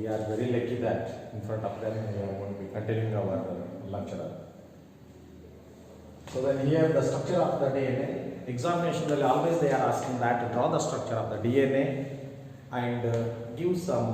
we are very lucky that in front of them we are going to be continuing our lecture. So then here the structure of the DNA. Examination always they are asking that to draw the structure of the DNA and give some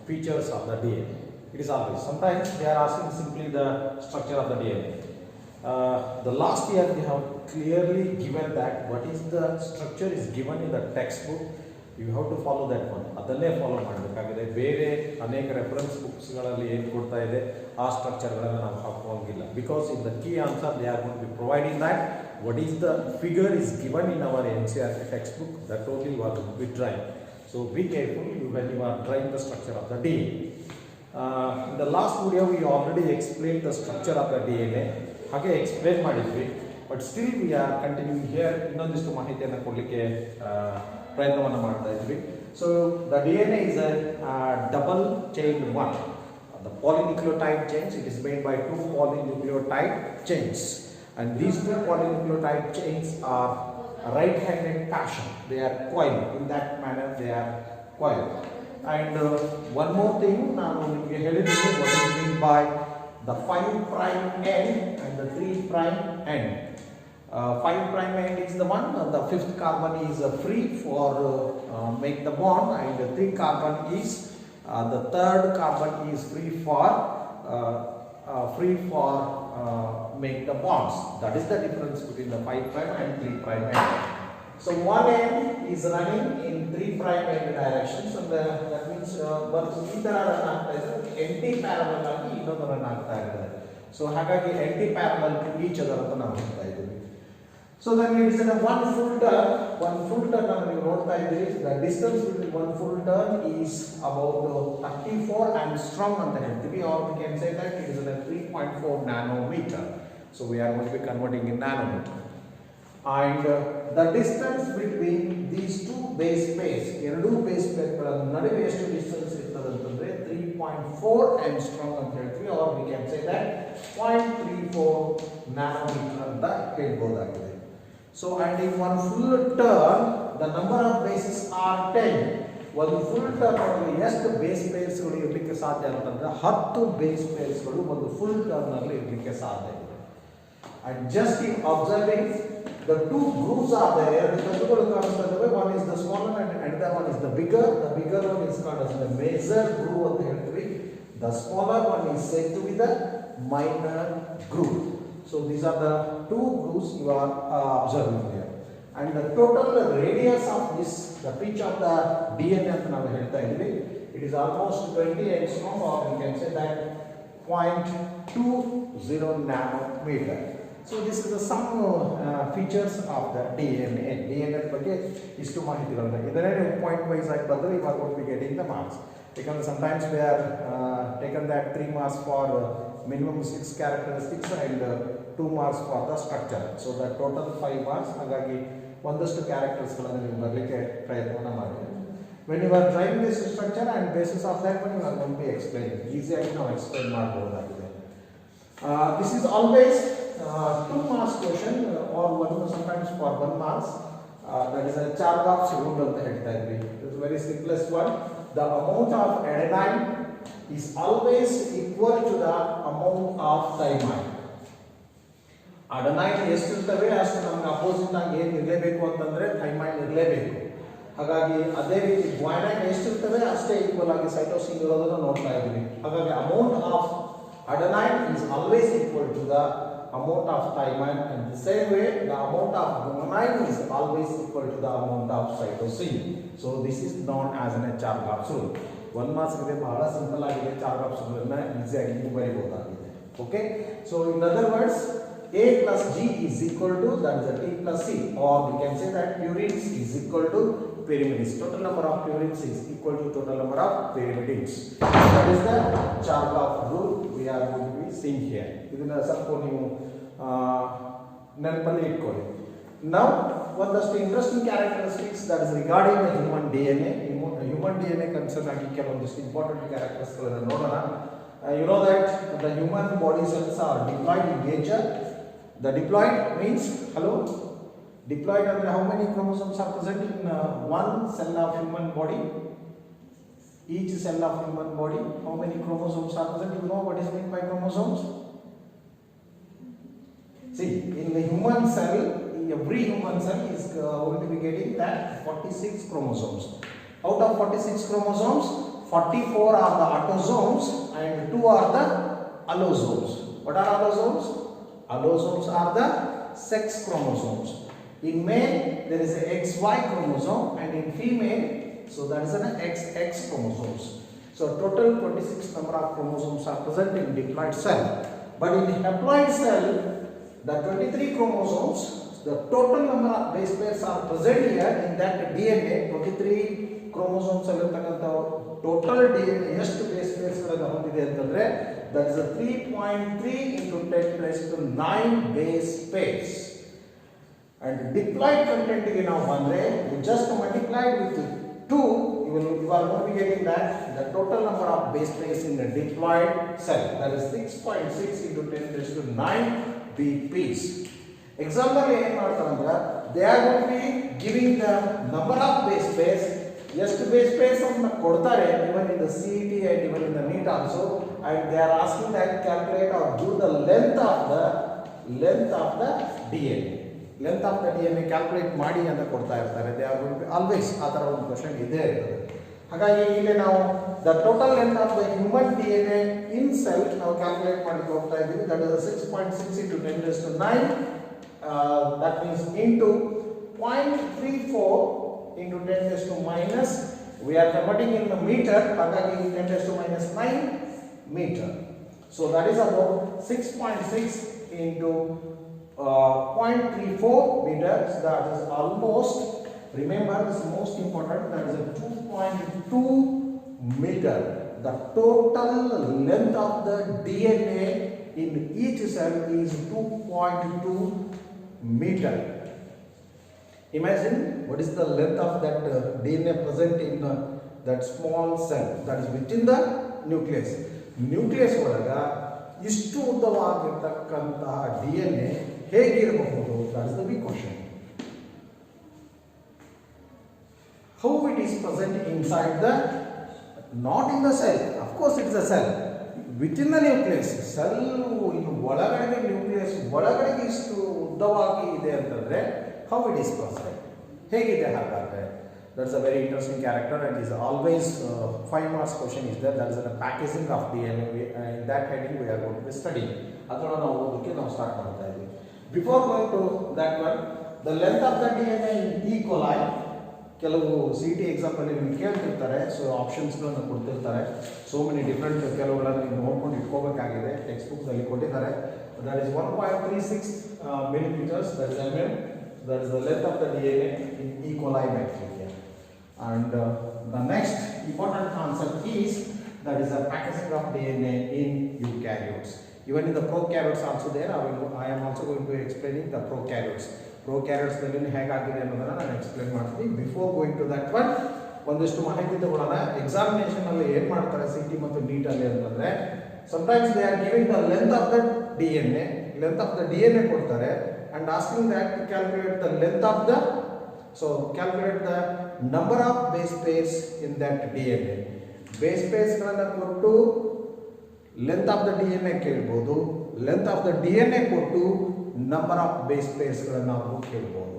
features of the DNA. It is always. Sometimes they are asking simply the structure of the DNA. The last year we have clearly given that what is the structure is given in the textbook. You have to follow that one. ಅದನ್ನೇ follow ಮಾಡಬೇಕಾಗಿದೆ. ಬೇರೆ ಅನೇಕ reference ಬುಕ್ಸ್ಗಳಲ್ಲಿ ಏನು ಕೊಡ್ತಾ ಇದೆ ಆ ಸ್ಟ್ರಕ್ಚರ್ಗಳನ್ನು ನಾವು ಹಾಕುವಂಗಿಲ್ಲ. Because in the key answer they are going to be providing that what is the figure is given in our NCERT textbook, that only you are going to be drawing. So be careful when you are drawing the structure of the DNA. In the last video we already explained the structure of the DNA. ಹಾಗೆ explain ಮಾಡಿದ್ವಿ, but still we are continuing here. ಇನ್ನೊಂದಿಷ್ಟು ಮಾಹಿತಿಯನ್ನು ಕೊಡಲಿಕ್ಕೆ ಪ್ರಯತ್ನವನ್ನು ಮಾಡ್ತಾ ಇದ್ವಿ. So the DNA is a double chain one. The polynucleotide chains, it is made by two polynucleotide chains, and these two polynucleotide chains are right-handed fashion. They are coiled in that manner. They are coiled. And one more thing, ನಾನು ನಿಮಗೆ ಹೇಳಿದ್ದೀನಿ what is meant by the 5' end and the 3' end. 5' end is the one, the 5th carbon is free for make the bond, and the 3 carbon is the 3rd carbon is free for make the bonds. That is the difference between the 5' and 3' end. So one end is running in 3' end direction, so that means but ಈ ತರ run ಆಗ್ತಾ ಇದೆ, anti parallel ಆಗಿ ಇನ್ನೊಂದು run ಆಗ್ತಾ ಇದೆ. So ಹಾಗಾಗಿ anti parallel to each other ಅಂತ ನಾವು ಹೇಳ್ತಾ ಇದ್ದೀವಿ. So then it is in a one full turn ನಾವು ನೀವು ನೋಡ್ತಾ ಇದ್ದೀರಿ. The distance between one full turn is about 34 angstrom ಅಂತ ಹೇಳ್ತೀವಿ, or we can say that it is in a 3.4 nanometer. So we are going to be converting in nanometer. And the distance between these two base pairs, ಎರಡು base ಪೇರ್ಗಳ ನಡುವೆ ಎಷ್ಟು distance ಇರ್ತದೆ ಅಂತಂದ್ರೆ 3.4 angstrom ಅಂತ ಹೇಳ್ತೀವಿ, or we can say that 0.34 nanometer ಅಂತ ಹೇಳ್ಬೋದಾಗಿದೆ. So and in one full turn the number of bases are 10. ಒಂದು full turn ಅಲ್ಲಿ ಎಷ್ಟು ಬೇಸ್ ಪೇರ್ಸ್ ಗಳು ಇರಲಿಕ್ಕೆ ಸಾಧ್ಯ ಅಂತಂದ್ರೆ 10 ಬೇಸ್ ಪೇರ್ಸ್ ಗಳು ಒಂದು ಫುಲ್ ಟರ್ನ್ ಅಲ್ಲಿ ಇರಲಿಕ್ಕೆ ಸಾಧ್ಯ ಇದೆ. And just in observing the two grooves are there, one is the smaller and another one is the bigger. The bigger one is called as the major groove ಅಂತ ಹೇಳ್ತೀವಿ. The smaller one is said to be the minor groove. So these are the two grooves you are observing here. And the total radius of this, the pitch of the DNA ಅಂತ ನಾವು ಹೇಳ್ತಾ ಇದ್ದೀವಿ, it is almost 20 angstrom, or we can say that 0.20 nanometer. So this is the some features of the DNA. DNA ಬಗ್ಗೆ ಇಷ್ಟು ಮಾಹಿತಿಗಳನ್ನ ಇದನ್ನೇ point wise ಆಗಿ ಬಂದರೆ you are going to be getting the marks. Because sometimes we are taken that 3 marks for minimum 6 characteristics and 2 marks for the structure. So the total 5 marks. ಹಾಗಾಗಿ ಒಂದಷ್ಟು ಕ್ಯಾರೆಕ್ಟರ್ಸ್ಗಳನ್ನು ನೀವು ಬರಲಿಕ್ಕೆ ಪ್ರಯತ್ನ ಮಾಡಿ. When you are trying this structure and basis of that one you are going to be explaining. ಈಸಿಯಾಗಿ ನಾವು explain ಮಾಡಬಹುದಾಗಿದೆ. This is always 2 marks question or one sometimes for 1 marks. That is a Chargaff's rule ಅಂತ ಹೇಳ್ತಾ ಇದ್ವಿ. It is very simplest one. The amount of adenine is always equal to the amount of thymine. Adenine ಎಷ್ಟು ಇರ್ತವೆ ಅಷ್ಟು ನಮಗೆ opposite ಆಗಿ ಏನು ಇರಲೇಬೇಕು ಅಂತಂದ್ರೆ ಥೈಮೈನ್ ಇರಲೇಬೇಕು. ಹಾಗಾಗಿ ಅದೇ ರೀತಿ ಗ್ವಾನೈನ್ ಎಷ್ಟು ಇರ್ತವೆ ಅಷ್ಟೇ ಈಕ್ವಲ್ ಆಗಿ ಸೈಟೋಸಿನ್ ಇರೋದನ್ನು ನೋಡ್ತಾ ಇದ್ದೀವಿ. ಹಾಗಾಗಿ amount of adenine is always equal to the amount of thymine, and the same way the amount of guanine is always equal to the amount of cytosine. So this is known as a Chargaff's rule. 1 marks ಇದೆ, ಬಹಳ simple ಆಗಿದೆ. Chargaff's rule ಅನ್ನು ಈಸಿಯಾಗಿ ನೀವು ಬರೆಯಬಹುದಾಗಿದೆ. Okay, so in other words A plus G is equal to, that is a T plus C, or we can say that purines is equal to pyrimidines. Total number of purines is equal to total number of pyrimidines. That is the Chargaff's rule we are going to be seeing here. ಇದನ್ನ ಸ್ವಲ್ಪ ನೀವು ನೆನಪಲ್ಲಿ ಇಟ್ಕೊಳ್ಳಿ. Now ಒಂದಷ್ಟು interesting characteristics that is regarding the human DNA. Human DNA concern ಆಗಿ ಕೆಲವೊಂದಿಷ್ಟು important ಕ್ಯಾರೆಕ್ಟರ್ಸ್ಗಳನ್ನು ನೋಡೋಣ. You know that the human body cells are diploid in nature. The diploid means, hello, diploid and how many chromosomes are present in one cell of human body? each cell of human body, how many chromosomes are present? You know what is meant by chromosomes? See, in the human cell, every human cell is going to be getting that 46 chromosomes. Out of 46 chromosomes, 44 are the autosomes and 2 are the allosomes. What are allosomes? Allosomes are the sex chromosomes. In male, there is a XY chromosome, and in female, so that is an XX chromosomes. So total 26 number of chromosomes are present in diploid cell. But in the haploid cell, the 23 chromosomes, the total number of base pairs are present here in that DNA. 23 chromosomes total DNA ಎಷ್ಟು base pairs ಗಳನ್ನು ಹೊಂದಿದೆ ಅಂತಂದ್ರೆ that is a 3.3 into 10 raised to 9 base pairs. And diploid content ಗೆ ನಾವು ಬಂದ್ರೆ you just multiplied with 2, you are going to be getting that the total number of base pairs in the diploid cell, that is 6.6 into 10 raised to 9 BPs. Example ಏನು ಮಾಡ್ತಾರೆ ಅಂದ್ರೆ they are going to be giving the number of base pairs. ಎಷ್ಟು base pairs ಅನ್ನು ಕೊಡ್ತಾರೆ even in the CET and even in the NEET also, and they are asking that calculate or give the length of the DNA. Length of the DNA calculate ಮಾಡಿ ಅಂತ ಕೊಡ್ತಾ ಇರ್ತಾರೆ. They are going to be always ಆ ತರ ಒಂದು question ಇದ್ದೇ ಇರ್ತದೆ. ಹಾಗಾಗಿ ಇಲ್ಲಿ ನಾವು the total length of the human DNA in cell ನಾವು ಕ್ಯಾಲ್ಕುಲೇಟ್ ಮಾಡಲಿಕ್ಕೆ ಹೋಗ್ತಾ ಇದ್ದೀವಿ. That is 6.6 into 10 raised to 9. That means into 0.34 into 10 raised to minus, we are converting in the meter, ಹಾಗಾಗಿ 10 raised to minus 9 meter. So that is about 6.6 into 0.34 meters. That is almost, remember this is most important, that is a 2.2 meter. The total length of the DNA in each cell is 2.2 meter. Imagine what is the length of that DNA present in that small cell, that is within the nucleus. Nucleus ಒಳಗ ಇಷ್ಟು ಉದ್ದವಾಗಿರತಕ್ಕಂತಹ DNA ಹೇಗಿರಬಹುದು? That is the big question. How it is present inside the, not in the cell, of course it is a cell, within the nucleus. Cell ಇನ್ನು ಒಳಗಡೆ nucleus ಒಳಗಡೆ ಇಷ್ಟು ಉದ್ದವಾಗಿ ಇದೆ ಅಂತಂದ್ರೆ how it is present, ಹೇಗಿದೆ ಹಾಗಾದ್ರೆ? That's a very interesting character and is always 5 marks question is there. That is the packaging of DNA. In that heading we are going to be studying. ಅದನ್ನ ನಾವು ಓದಕ್ಕೆ ನಾವು start ಮಾಡ್ತಾ ಇದ್ದೀವಿ. Before going to that one, the length of the DNA in E. coli, ಕೆಲವು CT example ನಿಮಗೆ ಕೇಳ್ತಿರ್ತಾರೆ. So ಆಪ್ಷನ್ಸ್ಗಳನ್ನು ಕೊಡ್ತಿರ್ತಾರೆ. So many different ಕೆಲವುಗಳನ್ನು ನೀವು ನೋಡ್ಕೊಂಡು ಇಟ್ಕೋಬೇಕಾಗಿದೆ. ಟೆಕ್ಸ್ಟ್ ಬುಕ್ ಅಲ್ಲಿ ಕೊಟ್ಟಿದ್ದಾರೆ. That is 1.36 millimeters, that is mm. That is the length of the DNA in E. coli bacteria. And the next important concept is that is the packaging of DNA in eukaryotes. Even in the prokaryotes also there, I am also going to be explaining the prokaryotes. Prokaryotes ನಲ್ಲಿ ಹೇಗಾಗಿದೆ ಅನ್ನೋದನ್ನ ನಾನು explain ಮಾಡ್ತೀನಿ. Before going to that one, ಒಂದಿಷ್ಟು ಮಾಹಿತಿ ತಗೊಳ್ಳೋಣ. Examination ಅಲ್ಲಿ ಏನು ಮಾಡ್ತಾರೆ CT ಮತ್ತು NEET ಅಲ್ಲಿ ಅಂತಂದ್ರೆ, sometimes they are giving the length of the DNA, length of the DNA ಕೊಡ್ತಾರೆ and asking that to calculate the length of the, so calculate the number of base pairs in that DNA. Base pairs ಗಳನ್ನ ಕೊಟ್ಟು length of the DNA ಕೇಳಬಹುದು, length of the DNA ಕೊಟ್ಟು number of base pairs ಗಳನ್ನ ನಾವು ಕೇಳಬಹುದು.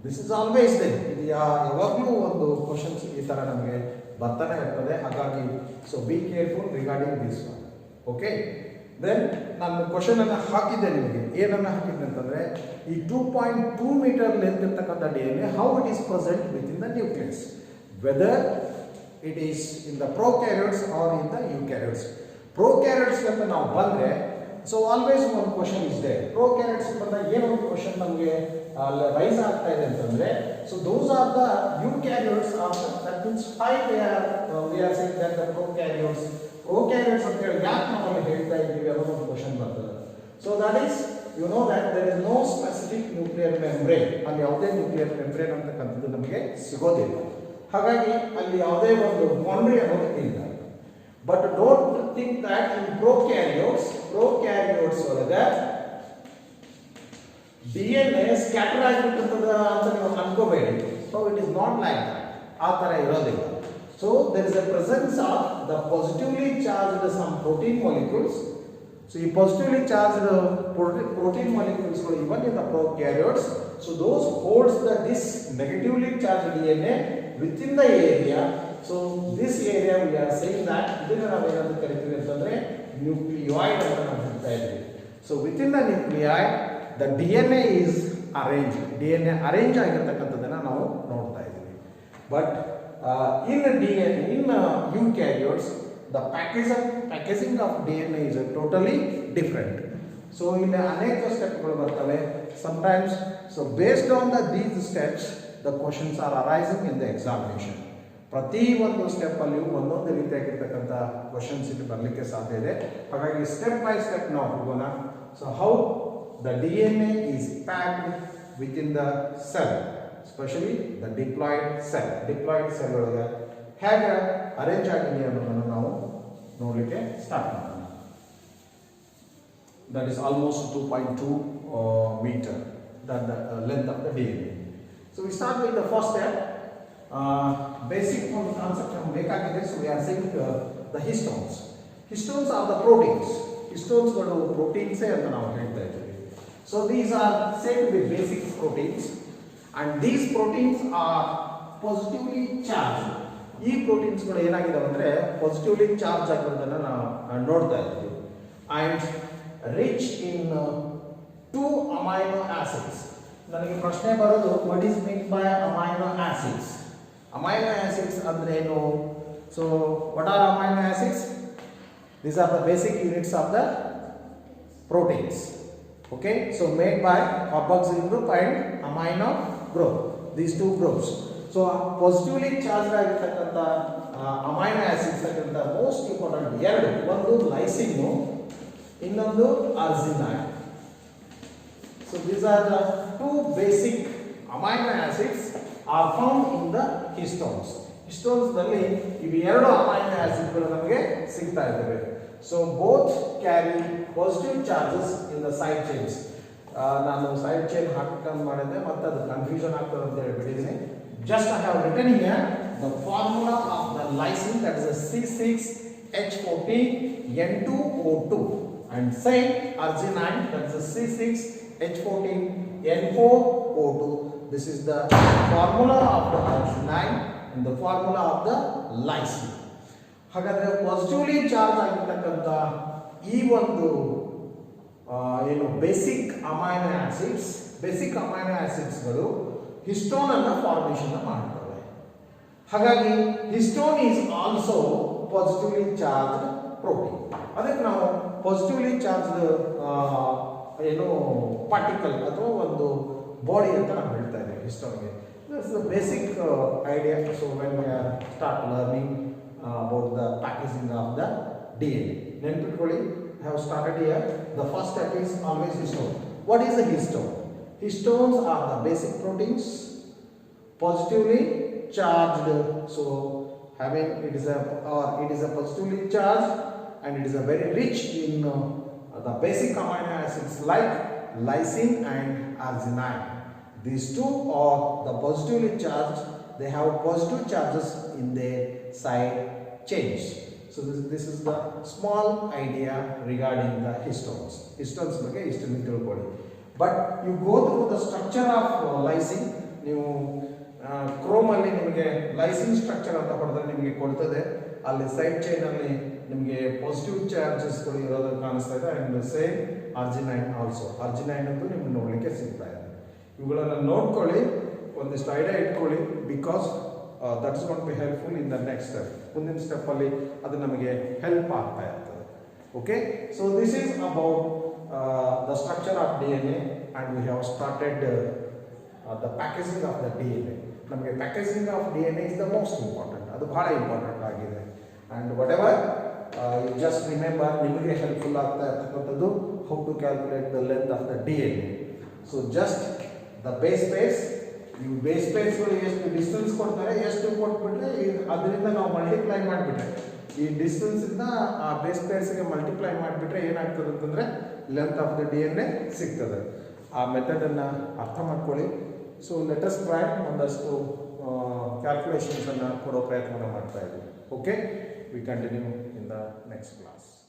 This is always there. ಇದು ಯಾವಾಗಲೂ ಒಂದು ಕ್ವೆಶ್ಚನ್ಸ್ ಈ ತರ ನಮಗೆ ಬರ್ತಾನೆ ಇರ್ತದೆ. ಹಾಗಾಗಿ so be careful regarding this one. Okay, then ನಾನು ಕ್ವೆಶ್ಚನ್ ಅನ್ನು ಹಾಕಿದ್ದೆ ನಿಮಗೆ. ಏನನ್ನ ಹಾಕಿದ್ದೆ ಅಂತಂದ್ರೆ, ಈ 2.2 ಮೀಟರ್ ಲೆಂತ್ ಇರತಕ್ಕಂಥ DNA how it is present within the nucleus, whether it is in the prokaryotes or in the eukaryotes. Prokaryotes ಅಂತ ನಾವು ಬಂದ್ರೆ, so always one question is there. Prokaryotes ಬಂದಾಗ ಏನೋ ಒಂದು ಕ್ವೆಶ್ಚನ್ ನಮಗೆ ರೈಸ್ ಆಗ್ತಾ ಇದೆ ಅಂತಂದ್ರೆ, so those are the eukaryotes are, that means why we are saying that the prokaryotes ಅಂತ ಹೇಳಿ ಯಾಕೆ ನಾವು ಅಲ್ಲಿ ಹೇಳ್ತಾ ಇದ್ದೀವಿ ಅನ್ನೋ ಒಂದು ಕ್ವೆಶ್ಚನ್ ಬರ್ತದೆ. So that is, you know that there is no specific nuclear membrane. ಅಲ್ಲಿ ಯಾವುದೇ ನ್ಯೂಕ್ಲಿಯರ್ ಮೆಂಬ್ರೇನ್ ಅಂತಕ್ಕಂಥದ್ದು ನಮಗೆ ಸಿಗೋದಿಲ್ಲ. ಹಾಗಾಗಿ ಅಲ್ಲಿ ಯಾವುದೇ ಒಂದು ಬೌಂಡ್ರಿ ಅನ್ನೋದು ಇಲ್ಲ. But don't think that in prokaryotes ಒಳಗೆ DNA ಸ್ಕ್ಯಾಟರ್ ಆಗಿಬಿಟ್ಟಿರ್ತದ ಅಂತ ನೀವು ಅನ್ಕೋಬೇಡಿ. So it is not like that. ಆ ಥರ ಇರೋದಿಲ್ಲ. So there is a presence of the positively charged some protein molecules. So ಈ positively charged protein molecules even in the prokaryotes. So those holds this negatively charged DNA within the area. So this area we are saying that ಇದನ್ನ ನಾವು ಏನಂತ ಕರಿತೀವಿ ಅಂತಂದ್ರೆ nucleoid ಅಂತ ನಾವು ಹೇಳ್ತಾ ಇದ್ದೀವಿ. So within the nuclei the DNA is arranged. DNA arrange ಆಗಿರತಕ್ಕಂಥದ್ದನ್ನ ನಾವು ನೋಡ್ತಾ ಇದ್ದೀವಿ. But in eukaryotes the packaging of DNA is totally different. So ಇಲ್ಲಿ ಅನೇಕ ಸ್ಟೆಪ್ಗಳು ಬರ್ತವೆ. Sometimes so based on these steps the questions are arising in the examination. ಪ್ರತಿ ಒಂದು step ಅಲ್ಲಿ ಒಂದೊಂದು ರೀತಿಯಾಗಿರ್ತಕ್ಕಂಥ ಕ್ವಶನ್ಸ್ ಇಲ್ಲಿ ಬರಲಿಕ್ಕೆ ಸಾಧ್ಯ ಇದೆ. ಹಾಗಾಗಿ ಸ್ಟೆಪ್ ಬೈ ಸ್ಟೆಪ್ ನಾವು ಹೋಗೋಣ. So how the DNA is packed within the cell, especially the diploid cell. Diploid cell ಒಳಗೆ ಹೇಗೆ ಅರೇಂಜ್ ಆಗಿದೆ ಅನ್ನೋದನ್ನು ನಾವು ನೋಡಲಿಕ್ಕೆ ಸ್ಟಾರ್ಟ್ ಮಾಡೋಣ. That is almost 2.2 meter, that the length of the DNA. So we start with the first step. Basic concept ನಮಗೆ ಬೇಕಾಗಿದೆ. So we are saying the histones. Histones are the proteins. Histones ಗಳು proteins ಅಂತ ನಾವು ಹೇಳ್ತಾ ಇದ್ದೀವಿ. So these are said to be basic proteins and these proteins are positively charged. ಈ proteins ಗಳು ಏನಾಗಿದಾವೆ ಅಂದ್ರೆ positively charged ಆಗಿರೋದನ್ನ ನಾವು ನೋಡ್ತಾ ಇದ್ದೀವಿ and rich in 2 amino acids. ನನಗೆ ಪ್ರಶ್ನೆ ಬರೋದು what is meant by amino acids? Amino acids ಅಂದ್ರೆ ಏನು? So what are amino acids? These are the basic units of the proteins. Okay, so made by carboxyl group and amino group, these two groups. So positively charged ಆಗಿರತಕ್ಕಂಥ amino acids ಆಗಿರಂತ most important ಎರಡು, ಒಂದು lysine, ಇನ್ನೊಂದು arginine. So these are the two basic amino acids are found in the histones. Histones ನಲ್ಲಿ ಇವು ಎರಡು amino acids ಗಳು ನಮಗೆ ಸಿಗ್ತಾ ಇದ್ದಾವೆ. So both carry positive charges in the side chains. ನಾನು side chain ಹಾಕಿ ಮಾಡಿದ್ದೆ ಮತ್ತೆ ಅದು ಕನ್ಫ್ಯೂಷನ್ ಆಗ್ತದೆ ಅಂತ ಹೇಳಿಬಿಟ್ಟಿದ್ದೀನಿ. Just I have written here the formula of the lysine, that is a C6H14N2O2, and same arginine, that is a C6H14N4O2. This is the formula of the arginine and the formula of the lysine. ಹಾಗಾದ್ರೆ positively charge ಆಗಿರತಕ್ಕಂಥ ಈ ಒಂದು ಏನು basic amino ಆಸಿಡ್ಸ್ಗಳು histone ಅನ್ನ formation ಮಾಡ್ತವೆ. ಹಾಗಾಗಿ histone is also positively charged protein. ಅದಕ್ಕೆ ನಾವು ಪಾಸಿಟಿವ್ಲಿ ಚಾರ್ಜ್ಡ್ ಏನು ಪಾರ್ಟಿಕಲ್ ಅಥವಾ ಒಂದು ಬಾಡಿ ಅಂತ ನಾವು ಹೇಳ್ತಾ ಇದ್ದೀವಿ ಹಿಸ್ಟೋನ್ಗೆ. This is the basic idea. So when we are start learning about the packaging of the DNA. ನೆನಪಿಟ್ಕೊಳ್ಳಿ, I have started here. The first step is always histone. What is a histone? Histones are the basic proteins positively charged. So having it is a positively charged and it is a very rich in the basic amino acids like lysine and arginine. These two are the positively charged. They have positive charges in their side chains. So this is the small idea regarding the histones. Histones ಬಗ್ಗೆ ಇಷ್ಟನ್ನು ತಿಳ್ಕೊಳ್ಳಿ. But you go through the structure of lysine. ನೀವು Chrome ಅಲ್ಲಿ ನಿಮಗೆ lysine structure ಅಂತ ಹೊಡೆದ್ರೆ ನಿಮಗೆ ಕೊಡ್ತದೆ. ಅಲ್ಲಿ ಸೈಡ್ ಚೈನ್ ಅಲ್ಲಿ ನಿಮಗೆ ಪಾಸಿಟಿವ್ ಚಾರ್ಜಸ್ ಗಳು ಇರೋದು ಕಾಣಿಸ್ತಾ ಇದೆ. And same arginine also. Arginine ಅಂತೂ ನಿಮ್ಗೆ ನೋಡ್ಲಿಕ್ಕೆ ಸಿಗ್ತಾ ಇದೆ. ಇವುಗಳನ್ನ ನೋಡ್ಕೊಳ್ಳಿ, ಒಂದಿಷ್ಟು ಐಡಿಯಾ ಇಟ್ಕೊಳ್ಳಿ. Because that is gotta be helpful in the next step. ಮುಂದಿನ ಸ್ಟೆಪ್ ಅಲ್ಲಿ ಅದು ನಮಗೆ ಹೆಲ್ಪ್ ಆಗ್ತಾ ಇರ್ತದೆ. Okay, so this is about the structure of DNA and we have started the packaging of the DNA. ನಮಗೆ packaging of DNA is the most important. ಅದು ಬಹಳ important ಆಗಿದೆ. and whatever you just remember, ನಿಮಗೆ helpful ಆಗ್ತಾ ಇರ್ತಕ್ಕಂಥದ್ದು how to calculate the length of the DNA. so just the base pairs, you base pairs ಗಳು ಎಷ್ಟು distance ಕೊಡ್ತಾರೆ, ಎಷ್ಟು ಕೊಟ್ಬಿಟ್ರೆ ಅದರಿಂದ ನಾವು ಮಲ್ಟಿಪ್ಲೈ ಮಾಡಿಬಿಟ್ರೆ, ಈ ಡಿಸ್ಟೆನ್ಸ್ ಇಂದ ಆ ಬೇಸ್ ಪೇರ್ಸ್ಗೆ ಮಲ್ಟಿಪ್ಲೈ ಮಾಡಿಬಿಟ್ರೆ ಏನಾಗ್ತದೆ ಅಂತಂದ್ರೆ ಲೆಂತ್ ಆಫ್ ದ DNA ಸಿಗ್ತದೆ. ಆ ಮೆಥಡ್ ಅನ್ನ ಅರ್ಥ ಮಾಡ್ಕೊಳ್ಳಿ. ಸೊ ಲೆಟಸ್ ಟ್ರೈ ಒಂದಷ್ಟು ಕ್ಯಾಲ್ಕುಲೇಷನ್ಸನ್ನು ಕೊಡೋ ಪ್ರಯತ್ನ ಮಾಡ್ತಾ ಇದ್ದೀವಿ. Okay, we continue in the next class.